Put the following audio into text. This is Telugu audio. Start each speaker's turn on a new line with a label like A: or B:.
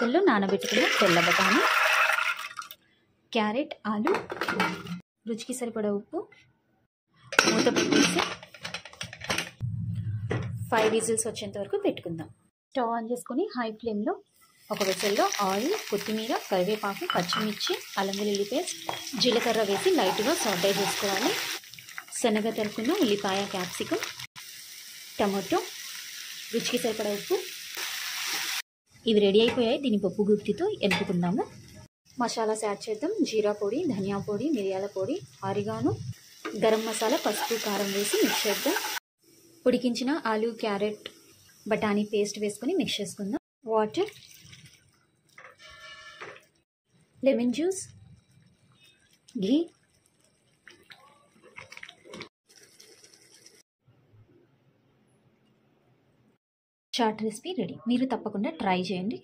A: తెల్లు నానబెట్టుకున్న తెల్ల బఠానీ, క్యారెట్, ఆలు, రుచికి సరిపడా ఉప్పు, మూత పెట్టేసి 5 విజిల్స్ వచ్చేంత వరకు పెట్టుకుందాం. స్టవ్ ఆన్ చేసుకొని హై ఫ్లేమ్లో ఒక వెసల్లో ఆయిల్, కొత్తిమీర, కరివేపాకు, పచ్చిమిర్చి, అల్లం వెల్లుల్లి పేస్ట్, జీలకర్ర వేసి లైట్గా సాటే చేసుకోవాలి. శనగ తరుకున్న ఉల్లిపాయ, క్యాప్సికమ్, టమాటో, రుచికి సరిపడా ఉప్పు ఇవి రెడీ అయిపోయాయి. దీని పప్పు గుత్తితో ఎనుపుకుందాము. మసాలాస్ యాడ్ చేద్దాం. జీరా పొడి, ధనియా పొడి, మిరియాల పొడి, ఆరిగాను, గరం మసాలా, పసుపు, కారం వేసి మిక్స్ చేద్దాం. ఉడికించిన ఆలు, క్యారెట్, బఠానీ పేస్ట్ వేసుకొని మిక్స్ చేసుకుందాం. వాటర్, లెమన్ జ్యూస్, ఘీ, చాట్ రెసిపీ రెడీ. మీరు తప్పకుండా ట్రై చేయండి.